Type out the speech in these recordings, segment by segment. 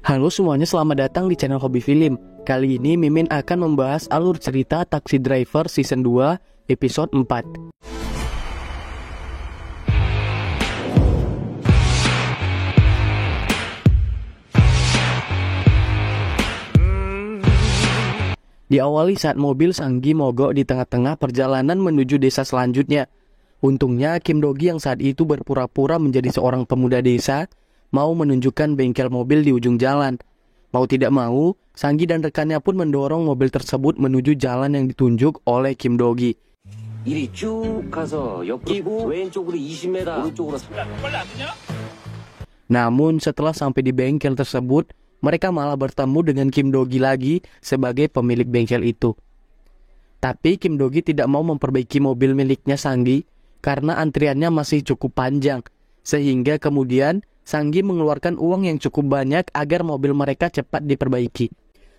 Halo semuanya, selamat datang di channel Hobi Film. Kali ini Mimin akan membahas alur cerita Taxi Driver Season 2 episode 4. Diawali saat mobil Sanggi mogok di tengah-tengah perjalanan menuju desa selanjutnya. Untungnya Kim Dogi yang saat itu berpura-pura menjadi seorang pemuda desa mau menunjukkan bengkel mobil di ujung jalan. Mau tidak mau, Sanggi dan rekannya pun mendorong mobil tersebut menuju jalan yang ditunjuk oleh Kim Dogi. Namun setelah sampai di bengkel tersebut, mereka malah bertemu dengan Kim Dogi lagi sebagai pemilik bengkel itu. Tapi Kim Dogi tidak mau memperbaiki mobil miliknya Sanggi karena antriannya masih cukup panjang. Sehingga kemudian Sanggi mengeluarkan uang yang cukup banyak agar mobil mereka cepat diperbaiki.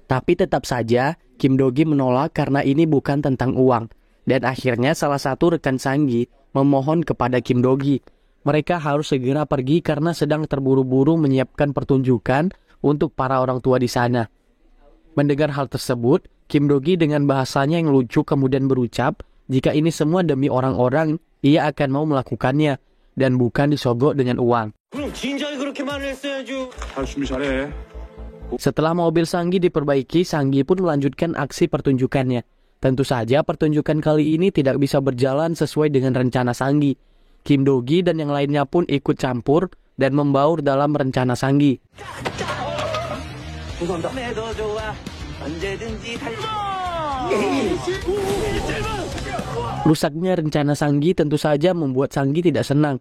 Tapi tetap saja Kim Dogi menolak karena ini bukan tentang uang. Dan akhirnya salah satu rekan Sanggi memohon kepada Kim Dogi. Mereka harus segera pergi karena sedang terburu-buru menyiapkan pertunjukan untuk para orang tua di sana. Mendengar hal tersebut, Kim Dogi dengan bahasanya yang lucu kemudian berucap, jika ini semua demi orang-orang, ia akan mau melakukannya dan bukan disogok dengan uang. Setelah mobil Sanggi diperbaiki, Sanggi pun melanjutkan aksi pertunjukannya. Tentu saja pertunjukan kali ini tidak bisa berjalan sesuai dengan rencana Sanggi. Kim Dogi dan yang lainnya pun ikut campur dan membaur dalam rencana Sanggi. Rusaknya rencana Sanggi tentu saja membuat Sanggi tidak senang.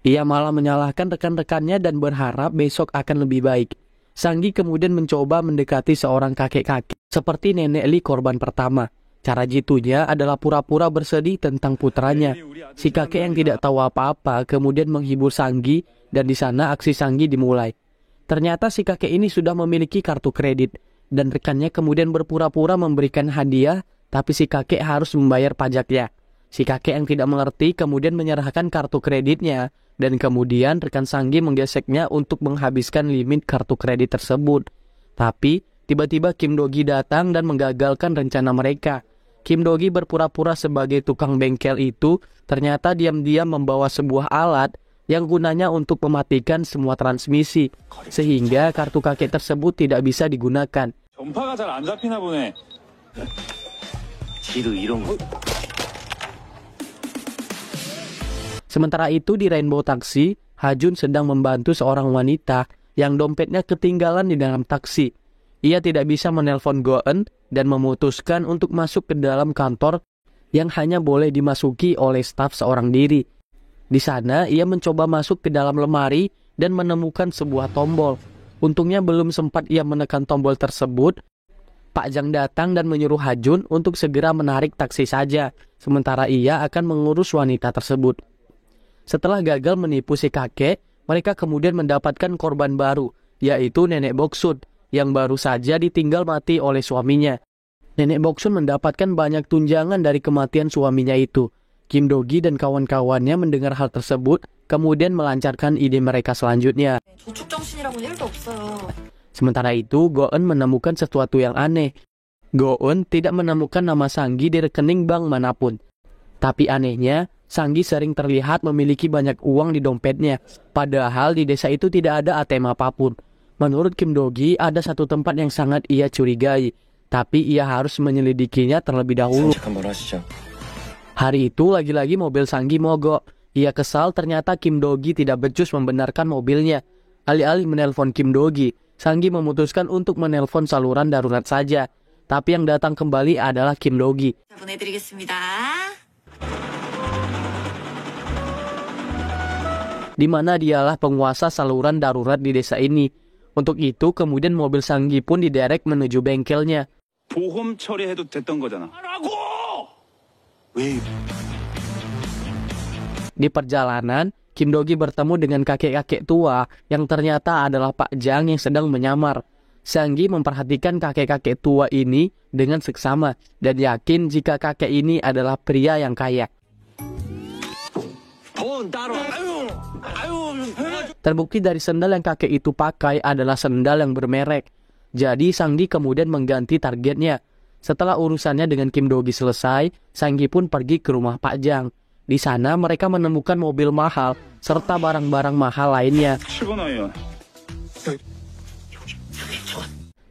Ia malah menyalahkan rekan-rekannya dan berharap besok akan lebih baik. Sanggi kemudian mencoba mendekati seorang kakek-kakek seperti nenek Li korban pertama. Cara jitunya adalah pura-pura bersedih tentang putranya. Si kakek yang tidak tahu apa-apa kemudian menghibur Sanggi dan di sana aksi Sanggi dimulai. Ternyata si kakek ini sudah memiliki kartu kredit dan rekannya kemudian berpura-pura memberikan hadiah, tapi si kakek harus membayar pajaknya. Si kakek yang tidak mengerti kemudian menyerahkan kartu kreditnya dan kemudian rekan Sanggi menggeseknya untuk menghabiskan limit kartu kredit tersebut. Tapi tiba-tiba Kim Dogi datang dan menggagalkan rencana mereka. Kim Dogi berpura-pura sebagai tukang bengkel itu ternyata diam-diam membawa sebuah alat yang gunanya untuk mematikan semua transmisi, sehingga kartu kakek tersebut tidak bisa digunakan. Sementara itu di Rainbow Taxi, Hajun sedang membantu seorang wanita yang dompetnya ketinggalan di dalam taksi. Ia tidak bisa menelpon Go-eun dan memutuskan untuk masuk ke dalam kantor yang hanya boleh dimasuki oleh staf seorang diri. Di sana, ia mencoba masuk ke dalam lemari dan menemukan sebuah tombol. Untungnya belum sempat ia menekan tombol tersebut, Pak Jang datang dan menyuruh Hajun untuk segera menarik taksi saja, sementara ia akan mengurus wanita tersebut. Setelah gagal menipu si kakek, mereka kemudian mendapatkan korban baru, yaitu Nenek Boksun, yang baru saja ditinggal mati oleh suaminya. Nenek Boksun mendapatkan banyak tunjangan dari kematian suaminya itu. Kim Dogi dan kawan-kawannya mendengar hal tersebut, kemudian melancarkan ide mereka selanjutnya. Sementara itu, Go-eun menemukan sesuatu yang aneh. Go-eun tidak menemukan nama Sanggi di rekening bank manapun. Tapi anehnya, Sanggi sering terlihat memiliki banyak uang di dompetnya. Padahal di desa itu tidak ada ATM apapun. Menurut Kim Dogi, ada satu tempat yang sangat ia curigai. Tapi ia harus menyelidikinya terlebih dahulu. Hari itu lagi-lagi mobil Sanggi mogok. Ia kesal ternyata Kim Dogi tidak becus membenarkan mobilnya. Alih-alih menelpon Kim Dogi, Sanggi memutuskan untuk menelpon saluran darurat saja. Tapi yang datang kembali adalah Kim Dogi. Di mana dialah penguasa saluran darurat di desa ini. Untuk itu kemudian mobil Sanggi pun diderek menuju bengkelnya. Di perjalanan, Kim Dogi bertemu dengan kakek-kakek tua yang ternyata adalah Pak Jang yang sedang menyamar. Sanggi memperhatikan kakek-kakek tua ini dengan seksama dan yakin jika kakek ini adalah pria yang kaya. Terbukti dari sendal yang kakek itu pakai adalah sendal yang bermerek. Jadi Sang-gi kemudian mengganti targetnya. Setelah urusannya dengan Kim Do-gi selesai, Sang-gi pun pergi ke rumah Pak Jang. Di sana mereka menemukan mobil mahal serta barang-barang mahal lainnya.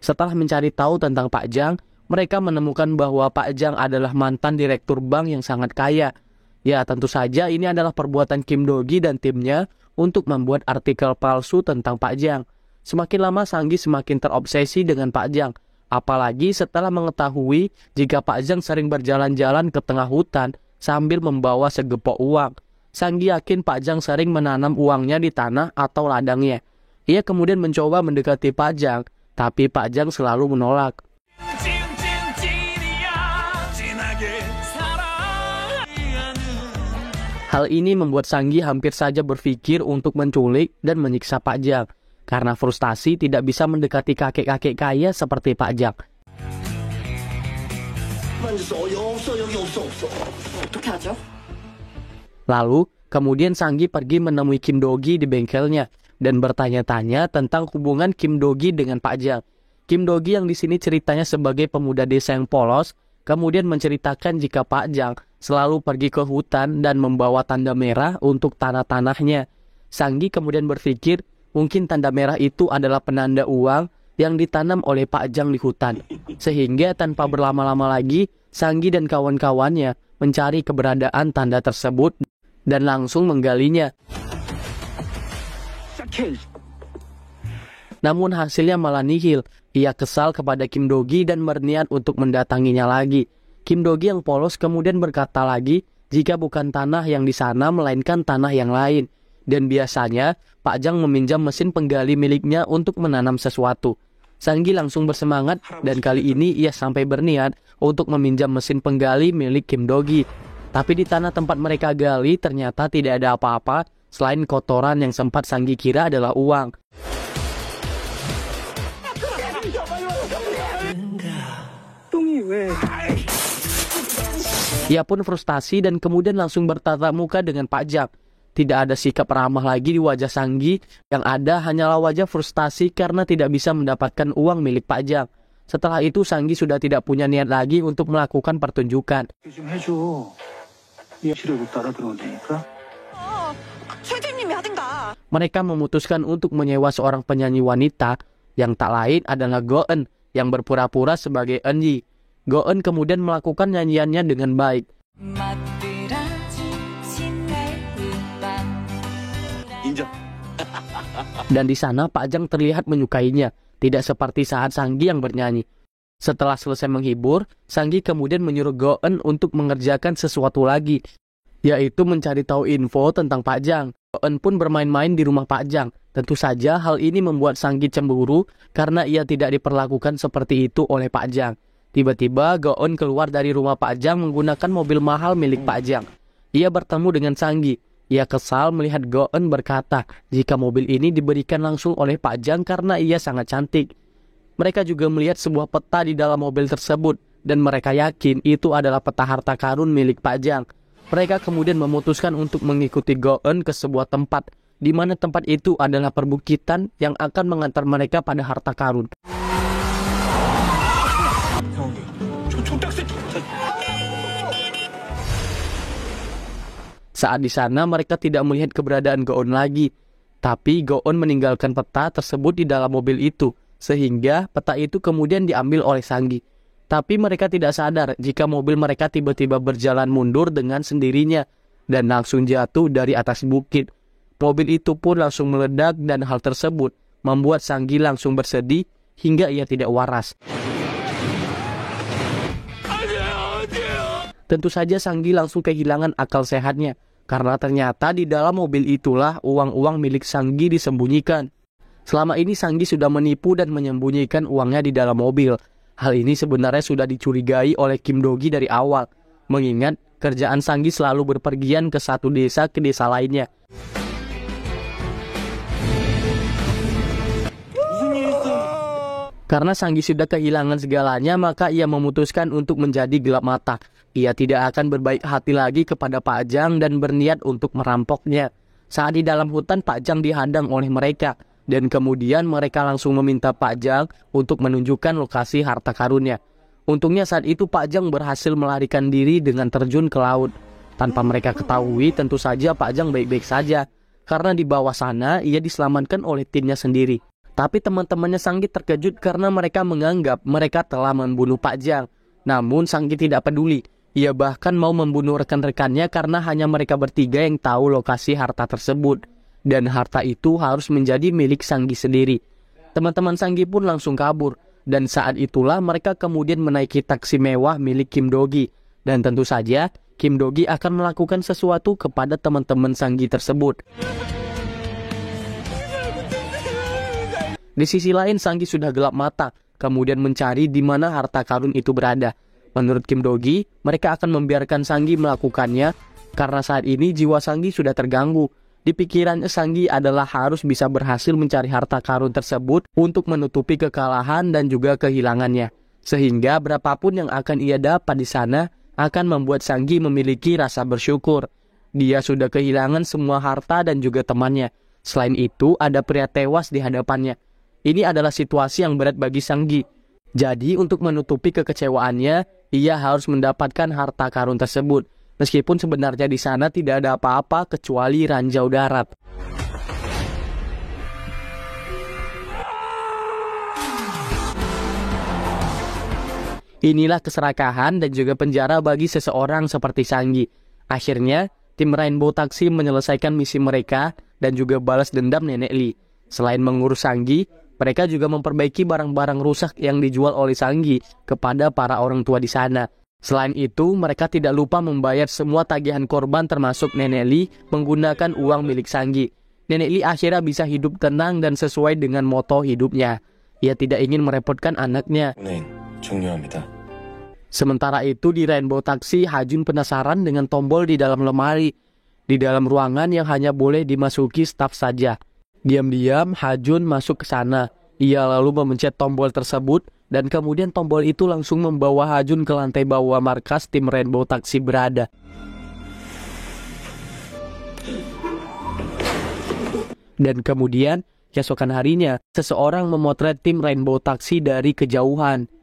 Setelah mencari tahu tentang Pak Jang, mereka menemukan bahwa Pak Jang adalah mantan direktur bank yang sangat kaya. Ya, tentu saja ini adalah perbuatan Kim Do-gi dan timnya untuk membuat artikel palsu tentang Pak Jang. Semakin lama Sang-gi semakin terobsesi dengan Pak Jang. Apalagi setelah mengetahui jika Pak Jang sering berjalan-jalan ke tengah hutan sambil membawa segepok uang. Sang-gi yakin Pak Jang sering menanam uangnya di tanah atau ladangnya. Ia kemudian mencoba mendekati Pak Jang, tapi Pak Jang selalu menolak. Hal ini membuat Sang-gi hampir saja berpikir untuk menculik dan menyiksa Pak Jang. Karena frustasi tidak bisa mendekati kakek-kakek kaya seperti Pak Jang. Lalu, kemudian Sang-gi pergi menemui Kim Do-gi di bengkelnya dan bertanya-tanya tentang hubungan Kim Do-gi dengan Pak Jang. Kim Do-gi yang di sini ceritanya sebagai pemuda desa yang polos, kemudian menceritakan jika Pak Jang selalu pergi ke hutan dan membawa tanda merah untuk tanah-tanahnya. Sang-gi kemudian berpikir mungkin tanda merah itu adalah penanda uang yang ditanam oleh Pak Jang di hutan. Sehingga tanpa berlama-lama lagi, Sang-gi dan kawan-kawannya mencari keberadaan tanda tersebut dan langsung menggalinya. Namun hasilnya malah nihil. Ia kesal kepada Kim Do-gi dan berniat untuk mendatanginya lagi. Kim Do-gi yang polos kemudian berkata lagi jika bukan tanah yang di sana melainkan tanah yang lain. Dan biasanya Pak Jang meminjam mesin penggali miliknya untuk menanam sesuatu. Sang-gi langsung bersemangat dan kali ini ia sampai berniat untuk meminjam mesin penggali milik Kim Do-gi. Tapi di tanah tempat mereka gali ternyata tidak ada apa-apa selain kotoran yang sempat Sang-gi kira adalah uang. Ia pun frustasi dan kemudian langsung bertatap muka dengan Pak Jang. Tidak ada sikap ramah lagi di wajah Sang-gi, yang ada hanyalah wajah frustasi karena tidak bisa mendapatkan uang milik Pak Jang. Setelah itu Sang-gi sudah tidak punya niat lagi untuk melakukan pertunjukan. Mereka memutuskan untuk menyewa seorang penyanyi wanita yang tak lain adalah Go-eun yang berpura-pura sebagai Eun-ji. Go-eun kemudian melakukan nyanyiannya dengan baik. Dan di sana Pak Jang terlihat menyukainya, tidak seperti saat Sang-gi yang bernyanyi. Setelah selesai menghibur, Sang-gi kemudian menyuruh Go-eun untuk mengerjakan sesuatu lagi, yaitu mencari tahu info tentang Pak Jang. Go-eun pun bermain-main di rumah Pak Jang. Tentu saja hal ini membuat Sang-gi cemburu karena ia tidak diperlakukan seperti itu oleh Pak Jang. Tiba-tiba Go-eun keluar dari rumah Pak Jang menggunakan mobil mahal milik Pak Jang. Ia bertemu dengan Sang-gi. Ia kesal melihat Go-eun berkata jika mobil ini diberikan langsung oleh Pak Jang karena ia sangat cantik. Mereka juga melihat sebuah peta di dalam mobil tersebut dan mereka yakin itu adalah peta harta karun milik Pak Jang. Mereka kemudian memutuskan untuk mengikuti Go-eun ke sebuah tempat, di mana tempat itu adalah perbukitan yang akan mengantar mereka pada harta karun. Saat di sana mereka tidak melihat keberadaan Go-eun lagi, tapi Go-eun meninggalkan peta tersebut di dalam mobil itu, sehingga peta itu kemudian diambil oleh Sang-gi. Tapi mereka tidak sadar jika mobil mereka tiba-tiba berjalan mundur dengan sendirinya dan langsung jatuh dari atas bukit. Mobil itu pun langsung meledak dan hal tersebut membuat Sang-gi langsung bersedih hingga ia tidak waras. Tentu saja Sang-gi langsung kehilangan akal sehatnya, karena ternyata di dalam mobil itulah uang-uang milik Sang-gi disembunyikan. Selama ini Sang-gi sudah menipu dan menyembunyikan uangnya di dalam mobil. Hal ini sebenarnya sudah dicurigai oleh Kim Do-gi dari awal, mengingat kerjaan Sang-gi selalu berpergian ke satu desa ke desa lainnya. Karena Sang-gi sudah kehilangan segalanya, maka ia memutuskan untuk menjadi gelap mata. Ia tidak akan berbaik hati lagi kepada Pak Jang dan berniat untuk merampoknya. Saat di dalam hutan, Pak Jang dihadang oleh mereka, dan kemudian mereka langsung meminta Pak Jang untuk menunjukkan lokasi harta karunnya. Untungnya saat itu Pak Jang berhasil melarikan diri dengan terjun ke laut. Tanpa mereka ketahui, tentu saja Pak Jang baik-baik saja, karena di bawah sana ia diselamatkan oleh timnya sendiri. Tapi teman-temannya Sanggi terkejut karena mereka menganggap mereka telah membunuh Pak Jang. Namun Sanggi tidak peduli. Ia bahkan mau membunuh rekan-rekannya karena hanya mereka bertiga yang tahu lokasi harta tersebut. Dan harta itu harus menjadi milik Sanggi sendiri. Teman-teman Sanggi pun langsung kabur. Dan saat itulah mereka kemudian menaiki taksi mewah milik Kim Dogi. Dan tentu saja Kim Dogi akan melakukan sesuatu kepada teman-teman Sanggi tersebut. Di sisi lain Sanggi sudah gelap mata, kemudian mencari di mana harta karun itu berada. Menurut Kim Dogi, mereka akan membiarkan Sanggi melakukannya karena saat ini jiwa Sanggi sudah terganggu. Di pikirannya Sanggi adalah harus bisa berhasil mencari harta karun tersebut untuk menutupi kekalahan dan juga kehilangannya. Sehingga berapapun yang akan ia dapat di sana akan membuat Sanggi memiliki rasa bersyukur. Dia sudah kehilangan semua harta dan juga temannya. Selain itu ada pria tewas di hadapannya. Ini adalah situasi yang berat bagi Sanggi. Jadi untuk menutupi kekecewaannya, ia harus mendapatkan harta karun tersebut. Meskipun sebenarnya di sana tidak ada apa-apa kecuali ranjau darat. Inilah keserakahan dan juga penjara bagi seseorang seperti Sanggi. Akhirnya, tim Rainbow Taxi menyelesaikan misi mereka dan juga balas dendam Nenek Lee. Selain mengurus Sanggi, mereka juga memperbaiki barang-barang rusak yang dijual oleh Sanggi kepada para orang tua di sana. Selain itu, mereka tidak lupa membayar semua tagihan korban termasuk Nenek Lee menggunakan uang milik Sanggi. Nenek Lee akhirnya bisa hidup tenang dan sesuai dengan moto hidupnya. Ia tidak ingin merepotkan anaknya. Sementara itu di Rainbow Taxi, Hajun penasaran dengan tombol di dalam lemari. Di dalam ruangan yang hanya boleh dimasuki staf saja. Diam-diam Hajun masuk ke sana. Ia lalu memencet tombol tersebut dan kemudian tombol itu langsung membawa Hajun ke lantai bawah markas tim Rainbow Taxi berada. Dan kemudian keesokan harinya seseorang memotret tim Rainbow Taxi dari kejauhan.